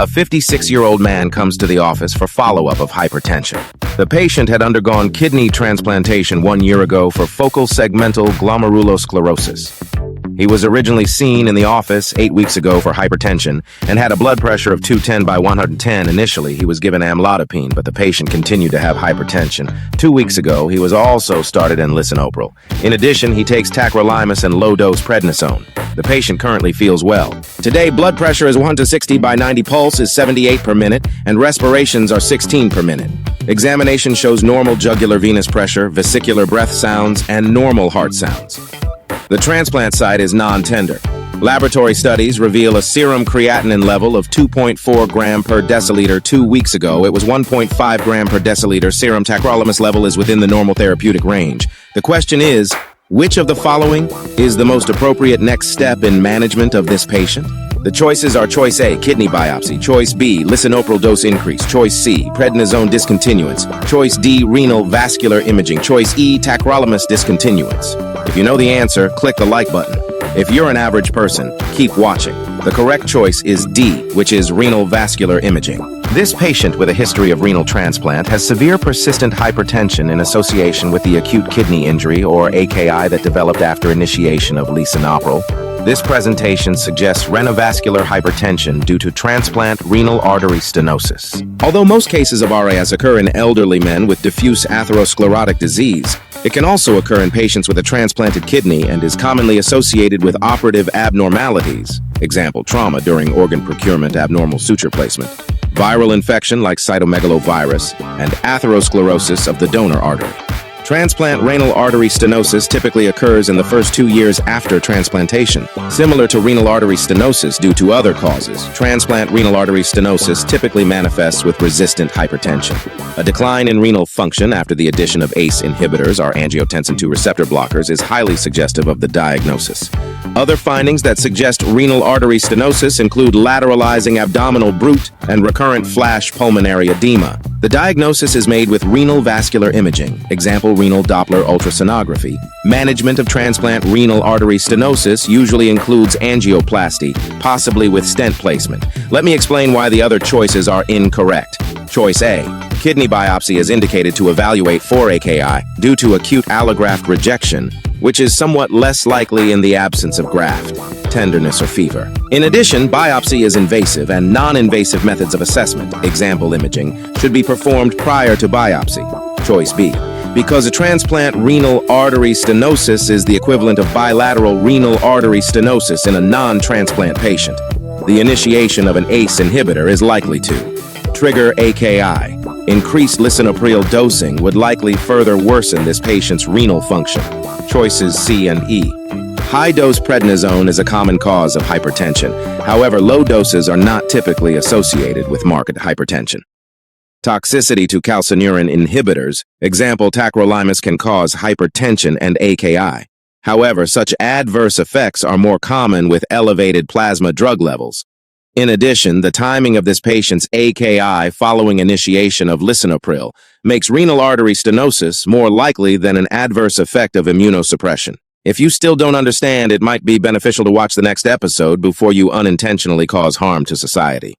A 56-year-old man comes to the office for follow-up of hypertension. The patient had undergone kidney transplantation 1 year ago for focal segmental glomerulosclerosis. He was originally seen in the office 8 weeks ago for hypertension and had a blood pressure of 210 by 110. Initially, he was given amlodipine, but the patient continued to have hypertension. 2 weeks ago, he was also started in lisinopril. In addition, he takes tacrolimus and low-dose prednisone. The patient currently feels well. Today, blood pressure is 160 by 90, pulse is 78 per minute, and respirations are 16 per minute. Examination shows normal jugular venous pressure, vesicular breath sounds, and normal heart sounds. The transplant site is non-tender. Laboratory studies reveal a serum creatinine level of 2.4 gram per deciliter 2 weeks ago. It was 1.5 gram per deciliter. Serum tacrolimus level is within the normal therapeutic range. The question is, which of the following is the most appropriate next step in management of this patient? The choices are Choice A, kidney biopsy. Choice B, lisinopril dose increase. Choice C, prednisone discontinuance. Choice D, renal vascular imaging. Choice E, tacrolimus discontinuance. If you know the answer, click the like button. If you're an average person, keep watching. The correct choice is D, which is renal vascular imaging. This patient with a history of renal transplant has severe persistent hypertension in association with the acute kidney injury, or AKI, that developed after initiation of lisinopril. This presentation suggests renovascular hypertension due to transplant renal artery stenosis. Although most cases of RAS occur in elderly men with diffuse atherosclerotic disease, it can also occur in patients with a transplanted kidney and is commonly associated with operative abnormalities, example, trauma during organ procurement, abnormal suture placement, viral infection like cytomegalovirus, and atherosclerosis of the donor artery. Transplant renal artery stenosis typically occurs in the first 2 years after transplantation. Similar to renal artery stenosis due to other causes, transplant renal artery stenosis typically manifests with resistant hypertension. A decline in renal function after the addition of ACE inhibitors, or angiotensin II receptor blockers, is highly suggestive of the diagnosis. Other findings that suggest renal artery stenosis include lateralizing abdominal bruit and recurrent flash pulmonary edema. The diagnosis is made with renal vascular imaging, example renal Doppler ultrasonography. Management of transplant renal artery stenosis usually includes angioplasty, possibly with stent placement. Let me explain why the other choices are incorrect. Choice A, kidney biopsy is indicated to evaluate for AKI due to acute allograft rejection, which is somewhat less likely in the absence of graft, tenderness, or fever. In addition, biopsy is invasive, and non-invasive methods of assessment, example imaging, should be performed prior to biopsy. Choice B, because a transplant renal artery stenosis is the equivalent of bilateral renal artery stenosis in a non-transplant patient, the initiation of an ACE inhibitor is likely to trigger AKI. Increased lisinopril dosing would likely further worsen this patient's renal function. Choices C and E. High-dose prednisone is a common cause of hypertension. However, low doses are not typically associated with marked hypertension. Toxicity to calcineurin inhibitors, example tacrolimus, can cause hypertension and AKI. However, such adverse effects are more common with elevated plasma drug levels. In addition, the timing of this patient's AKI following initiation of lisinopril makes renal artery stenosis more likely than an adverse effect of immunosuppression. If you still don't understand, it might be beneficial to watch the next episode before you unintentionally cause harm to society.